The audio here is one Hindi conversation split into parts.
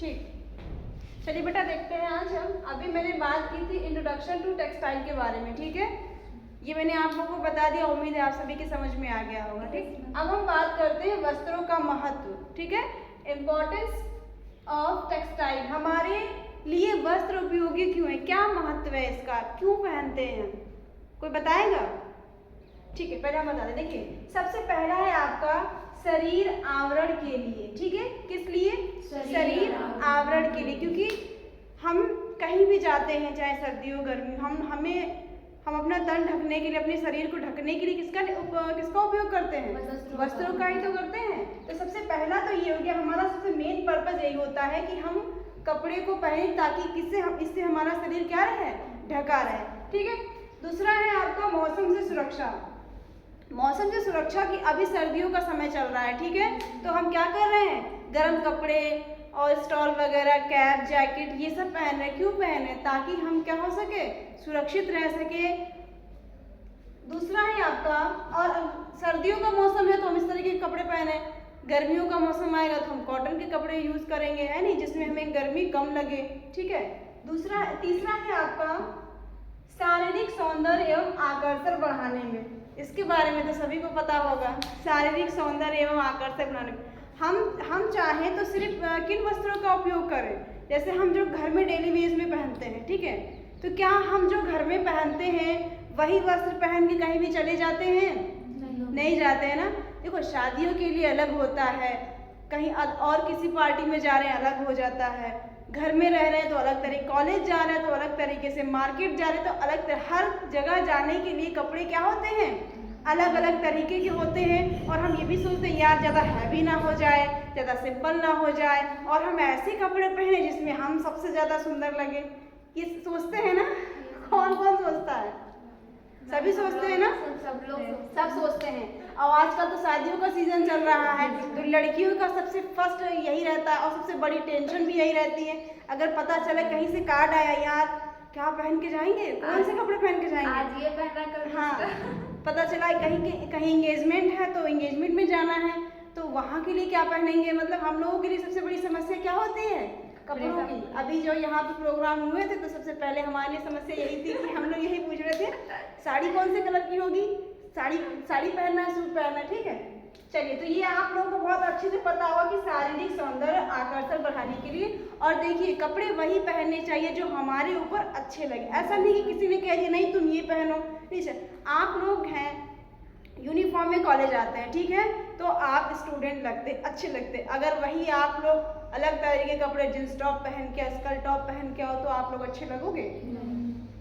ठीक, चलिए बेटा देखते हैं। आज हम अभी मैंने बात की थी इंट्रोडक्शन टू टेक्सटाइल के बारे में, ठीक है। ये मैंने आप लोगों को बता दिया, उम्मीद है आप सभी की समझ में आ गया होगा, ठीक। अब हम बात करते हैं वस्त्रों का महत्व, ठीक है। इम्पोर्टेंस ऑफ टेक्सटाइल, हमारे लिए वस्त्र उपयोगी क्यों है, क्या महत्व है इसका, क्यों पहनते हैं, कोई बताएगा? ठीक है, पहले हम बता दें। देखिए सबसे पहला है आपका शरीर आवरण के लिए, ठीक है। किस लिए? शरीर आवरण के लिए, क्योंकि हम कहीं भी जाते हैं, चाहे सर्दी हो गर्मी, हम अपना तन ढकने के लिए, अपने शरीर को ढकने के लिए किसका उपयोग करते हैं? वस्त्रों का ही तो करते हैं। तो सबसे पहला तो ये हो गया, हमारा सबसे मेन पर्पस यही होता है कि हम कपड़े को पहने ताकि इससे हमारा शरीर क्या रहे, ढका रहे, ठीक है। दूसरा है आपका मौसम से सुरक्षा। मौसम से सुरक्षा की, अभी सर्दियों का समय चल रहा है, ठीक है। तो हम क्या कर रहे हैं, गर्म कपड़े और स्टॉल वगैरह, कैप, जैकेट, ये सब पहन रहे हैं। क्यों पहन रहे हैं? ताकि हम क्या हो सके, सुरक्षित रह सके। दूसरा है आपका, और सर्दियों का मौसम है तो हम इस तरीके के कपड़े पहने, गर्मियों का मौसम आएगा तो हम कॉटन के कपड़े यूज करेंगे, है नहीं, जिसमें हमें गर्मी कम लगे, ठीक है। तीसरा है आपका शारीरिक सौंदर्य एवं आकर्षण बढ़ाने में। इसके बारे में तो सभी को पता होगा, शारीरिक सौंदर्य एवं आकर्षण बढ़ाने में हम चाहें तो सिर्फ किन वस्त्रों का उपयोग करें, जैसे हम जो घर में डेली वेज में पहनते हैं, ठीक है। तो क्या हम जो घर में पहनते हैं वही वस्त्र पहन के कहीं भी चले जाते हैं? नहीं जाते हैं ना। देखो शादियों के लिए अलग होता है, कहीं और किसी पार्टी में जा रहे हैं अलग हो जाता है, घर में रह रहे हैं तो अलग तरीके, कॉलेज जा रहे हैं तो अलग तरीके से, मार्केट जा रहे हैं तो अलग तरह, हर जगह जाने के लिए कपड़े क्या होते हैं, अलग अलग तरीके के होते हैं। और हम ये भी सोचते हैं यार ज़्यादा हैवी ना हो जाए, ज़्यादा सिंपल ना हो जाए, और हम ऐसे कपड़े पहने जिसमें हम सबसे ज़्यादा सुंदर लगे। ये सोचते हैं ना, कौन कौन सोचता है? सभी सोचते हैं ना, सब सोचते हैं। और आजकल तो शादियों का सीजन चल रहा है, तो लड़कियों का सबसे फर्स्ट यही रहता है और सबसे बड़ी टेंशन भी यही रहती है, अगर पता चले कहीं से कार्ड आया, यार क्या पहन के जाएंगे, कौन से कपड़े पहन के जाएंगे, आज ये पहना कर, हाँ पता चला कहीं एंगेजमेंट है तो एंगेजमेंट में जाना है, तो वहाँ के लिए क्या पहनेंगे। मतलब हम लोगों के लिए सबसे बड़ी समस्या क्या होती है, कपड़ों की। अभी जो यहाँ पे प्रोग्राम हुए थे तो सबसे पहले हमारे लिए समस्या यही थी कि हम लोग यही पूछ रहे थे साड़ी कौन से कलर की होगी, साड़ी पहनना है, सूट पहनना है, ठीक है। चलिए, तो ये आप लोगों को बहुत अच्छे से पता होगा कि शारीरिक सौंदर्य आकर्षण बढ़ाने के लिए। और देखिए कपड़े वही पहनने चाहिए जो हमारे ऊपर अच्छे लगे, ऐसा नहीं कि किसी ने कह दिया नहीं तुम ये पहनो, नहीं सर। आप लोग हैं यूनिफॉर्म में कॉलेज आते हैं, ठीक है, तो आप स्टूडेंट लगते, अच्छे लगते। अगर वही आप लोग अलग तरह के कपड़े, जींस टॉप पहन के, स्कर्ट टॉप पहन के आओ तो आप लोग अच्छे लगोगे?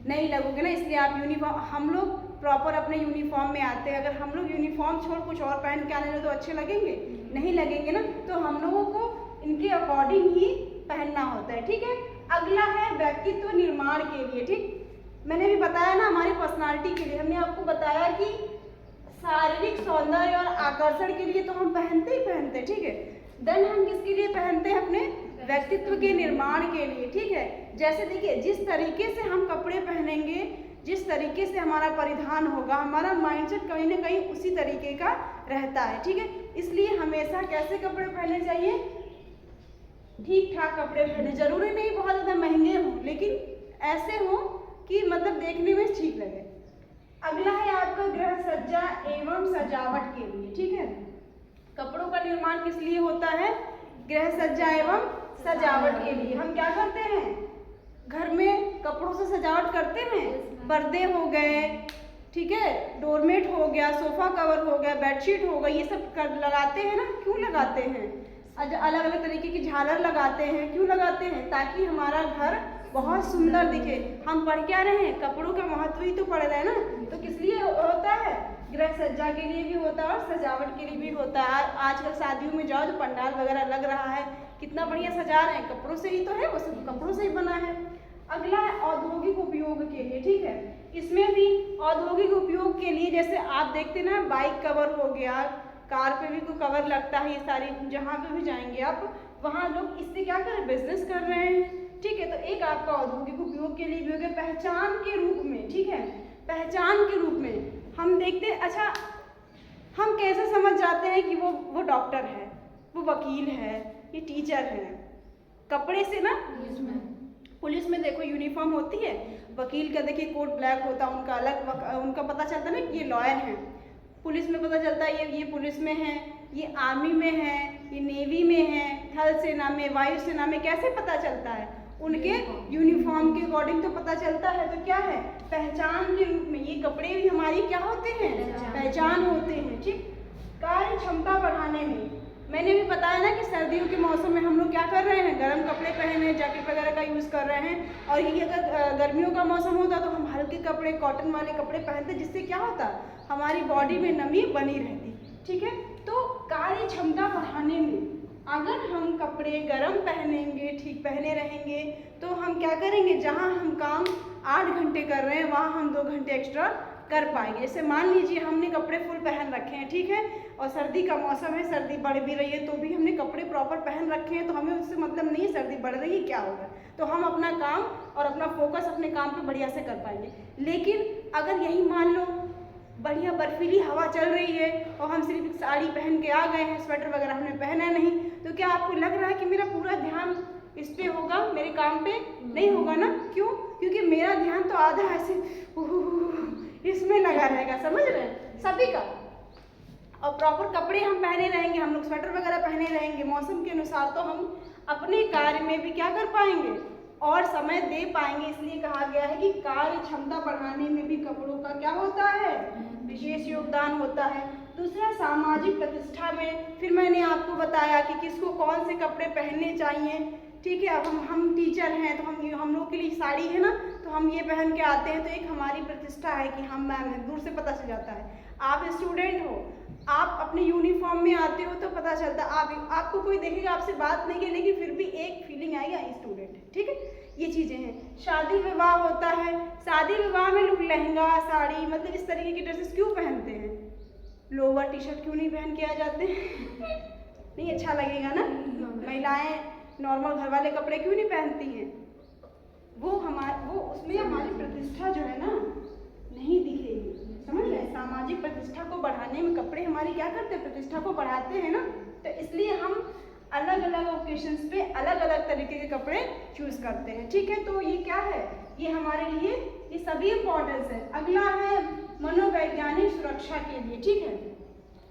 नहीं लगोगे ना। इसलिए आप यूनिफॉर्म, हम लोग प्रॉपर अपने यूनिफॉर्म में आते हैं, अगर हम लोग यूनिफॉर्म छोड़ कुछ और पहन के आने तो अच्छे लगेंगे? नहीं लगेंगे ना। तो हम लोगों को इनके अकॉर्डिंग ही पहनना होता है, ठीक है। अगला है व्यक्तित्व निर्माण के लिए, ठीक। मैंने भी बताया ना हमारी पर्सनालिटी के लिए, हमने आपको बताया कि शारीरिक सौंदर्य और आकर्षण के लिए तो हम पहनते ही पहनते, ठीक है। देन हम किसके लिए पहनते हैं, अपने व्यक्तित्व के निर्माण के लिए, ठीक है। जैसे देखिए जिस तरीके से हम कपड़े पहनेंगे, जिस तरीके से हमारा परिधान होगा, हमारा माइंडसेट कहीं ना कहीं उसी तरीके का रहता है, ठीक है। इसलिए हमेशा कैसे कपड़े पहनने चाहिए, ठीक ठाक कपड़े पहने, जरूरी नहीं बहुत ज़्यादा महंगे हों, लेकिन ऐसे हों कि मतलब देखने में ठीक लगे। अगला है आपका गृह सज्जा एवं सजावट के लिए, ठीक है। कपड़ों का निर्माण किस लिए होता है, गृह सज्जा एवं सजावट के लिए। हम क्या करते हैं, घर में कपड़ों से सजावट करते हैं, पर्दे हो गए, ठीक है, डोरमेट हो गया, सोफा कवर हो गया, बेडशीट हो गई, ये सब लगाते हैं ना। क्यों लगाते हैं, अलग अलग तरीके की झालर लगाते हैं, क्यों लगाते हैं, ताकि हमारा घर बहुत सुंदर दिखे। हम पढ़ क्या रहे हैं, कपड़ों का महत्व ही तो पढ़ रहे हैं ना। तो किस लिए होता है, गृह सज्जा के लिए भी होता है और सजावट के लिए भी होता है। आजकल शादियों में जाओ तो पंडाल वगैरह लग रहा है, कितना बढ़िया सजा रहे हैं, कपड़ों से ही तो है, वो सब कपड़ों से ही बना है। अगला है औद्योगिक उपयोग के लिए, ठीक है। इसमें भी औद्योगिक उपयोग के लिए, जैसे आप देखते ना बाइक कवर हो गया, कार पे भी कोई कवर लगता है, ये सारी जहाँ पे भी जाएंगे आप वहाँ लोग इससे क्या कर रहे हैं, बिजनेस कर रहे हैं, ठीक है। तो एक आपका औद्योगिक उपयोग के लिए भी हो गया, पहचान के रूप में, ठीक है। पहचान के रूप में हम देखते हैं, अच्छा हम कैसे समझ जाते हैं कि वो डॉक्टर है, वो वकील है, ये टीचर है, कपड़े से ना, पुलिस में देखो यूनिफॉर्म होती है, वकील का देखिए कोट ब्लैक होता है, उनका अलग, उनका पता चलता है ना कि ये लॉयर हैं। पुलिस में पता चलता है ये पुलिस में है, ये आर्मी में है, ये नेवी में है, थल सेना में, वायु सेना में। कैसे पता चलता है? उनके यूनिफॉर्म के अकॉर्डिंग तो पता चलता है। तो क्या है? पहचान के रूप में ये कपड़े भी हमारी क्या होते हैं? पहचान होते हैं। ठीक। कार्य क्षमता बढ़ाने में मैंने भी बताया ना कि सर्दियों के मौसम में हम लोग क्या कर रहे हैं? गर्म कपड़े पहने, जैकेट वगैरह का यूज़ कर रहे हैं। और ये अगर गर्मियों का मौसम होता तो हम हल्के कपड़े, कॉटन वाले कपड़े पहनते, जिससे क्या होता? हमारी बॉडी में नमी बनी रहती। ठीक है। तो कार्य क्षमता बढ़ाने में अगर हम कपड़े गर्म पहनेंगे, ठीक पहने रहेंगे, तो हम क्या करेंगे? जहाँ हम काम 8 घंटे कर रहे हैं वहाँ हम 2 घंटे एक्स्ट्रा कर पाएंगे। जैसे मान लीजिए हमने कपड़े फुल पहन रखे हैं, ठीक है, और सर्दी का मौसम है, सर्दी बढ़ भी रही है, तो भी हमने कपड़े प्रॉपर पहन रखे हैं, तो हमें उससे मतलब नहीं है सर्दी बढ़ रही है क्या होगा, तो हम अपना काम और अपना फोकस अपने काम पे बढ़िया से कर पाएंगे। लेकिन अगर यही मान लो बढ़िया बर्फीली हवा चल रही है और हम सिर्फ साड़ी पहन के आ गए हैं, स्वेटर वगैरह हमने पहना नहीं, तो क्या आपको लग रहा है कि मेरा पूरा ध्यान इस पे होगा, मेरे काम पे नहीं होगा ना? क्यों? क्योंकि मेरा ध्यान तो आधा ऐसे इसमें लगा रहेगा। समझ रहे हैं? सभी का। और प्रॉपर कपड़े हम पहने रहेंगे, हम लोग स्वेटर वगैरह पहने रहेंगे मौसम के अनुसार, तो हम अपने कार्य में भी क्या कर पाएंगे? और समय दे पाएंगे। इसलिए कहा गया है कि कार्य क्षमता बढ़ाने में भी कपड़ों का क्या होता है? विशेष योगदान होता है। दूसरा, सामाजिक प्रतिष्ठा में फिर मैंने आपको बताया कि किसको कौन से कपड़े पहनने चाहिए। ठीक है। अब हम टीचर हैं तो हम लोग के लिए साड़ी है ना, तो हम ये पहन के आते हैं, तो एक हमारी प्रतिष्ठा है कि हम मैम हैं, दूर से पता चल जाता है। आप स्टूडेंट हो, आप अपने यूनिफॉर्म में आते हो तो पता चलता है, आपको कोई देखेगा, आपसे बात नहीं की, लेकिन फिर भी एक फीलिंग आएगा स्टूडेंट है। ठीक है। ये चीज़ें हैं। शादी विवाह होता है, शादी विवाह में लोग लहंगा, साड़ी, मतलब इस तरीके की ड्रेसेस क्यों पहनते हैं? लोअर टी शर्ट क्यों नहीं पहन के आ जाते नहीं अच्छा लगेगा ना? महिलाएं नॉर्मल घर वाले कपड़े क्यों नहीं पहनती हैं? वो उसमें हमारी प्रतिष्ठा जो है ना नहीं दिखेगी। समझ रहे? सामाजिक प्रतिष्ठा को बढ़ाने में कपड़े हमारी क्या करते हैं? प्रतिष्ठा को बढ़ाते हैं ना। तो इसलिए हम अलग अलग ओकेशंस पे अलग अलग तरीके के कपड़े चूज करते हैं। ठीक है। तो ये क्या है? ये हमारे लिए ये सभी इम्पोर्टेंस है। अगला है मनोवैज्ञानिक सुरक्षा के लिए। ठीक है।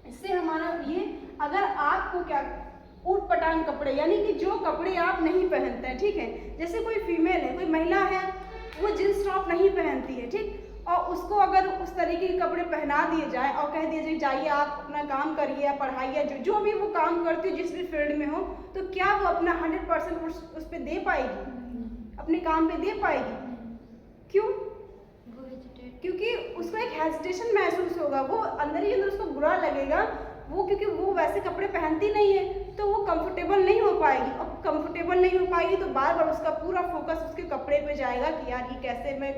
इससे हमारा ये, अगर आपको क्या ऊट पटांग कपड़े, यानी कि जो कपड़े आप नहीं पहनते हैं, ठीक है, जैसे कोई फीमेल है, कोई महिला है, वो जींस टॉप नहीं पहनती है, ठीक, और उसको अगर उस तरीके के कपड़े पहना दिए जाए और कह दिया जाए जाइए आप अपना काम करिए या पढ़ाई या जो भी वो काम करती है जिस भी फील्ड में हो, तो क्या वो अपना 100% उस पर दे पाएगी? अपने काम पे दे पाएगी? क्यों? क्योंकि उसको एक हेजिटेशन महसूस होगा, वो अंदर ही अंदर उसको बुरा लगेगा, वो क्योंकि वो वैसे कपड़े पहनती नहीं है, तो वो कंफर्टेबल नहीं हो पाएगी, और कंफर्टेबल नहीं हो पाएगी तो बार बार उसका पूरा फोकस उसके कपड़े पे जाएगा कि यार ये कैसे, मैं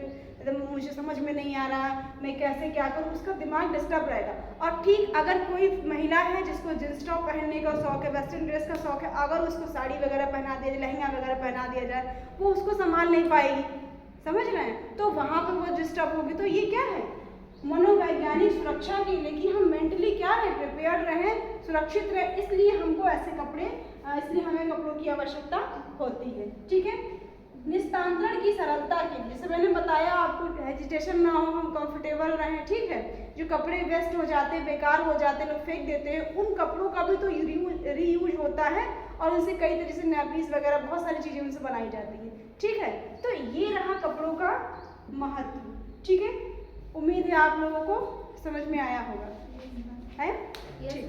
मुझे समझ में नहीं आ रहा, मैं कैसे क्या करूँ, उसका दिमाग डिस्टर्ब रहेगा। और ठीक अगर कोई महिला है जिसको जींस टॉप पहनने का शौक है, वेस्टर्न ड्रेस का शौक है, अगर उसको साड़ी वगैरह पहना दिया जाए, लहंगा वगैरह पहना दिया जाए, वो उसको संभाल नहीं पाएगी। समझ रहे हैं? तो वहाँ पर वो डिस्टर्ब होगी। तो ये क्या है? मनोवैज्ञानिक सुरक्षा के लिए कि हम मेंटली क्या रहे, प्रिपेयर रहे, सुरक्षित रहे, इसलिए हमको ऐसे कपड़े, इसलिए हमें कपड़ों की आवश्यकता होती है। ठीक है। निस्तांतरण की सरलता के लिए, जैसे मैंने बताया आपको, हेजिटेशन ना हो, हम कंफर्टेबल रहें। ठीक है। जो कपड़े वेस्ट हो जाते, बेकार हो जाते, लोग फेंक देते हैं, उन कपड़ों का भी तो रीयूज होता है, और उनसे कई तरह से नैपीज वगैरह बहुत सारी चीज़ें उनसे बनाई जाती है। ठीक है। तो ये रहा कपड़ों का महत्व। ठीक है। उम्मीद है आप लोगों को समझ में आया होगा। है? ठीक।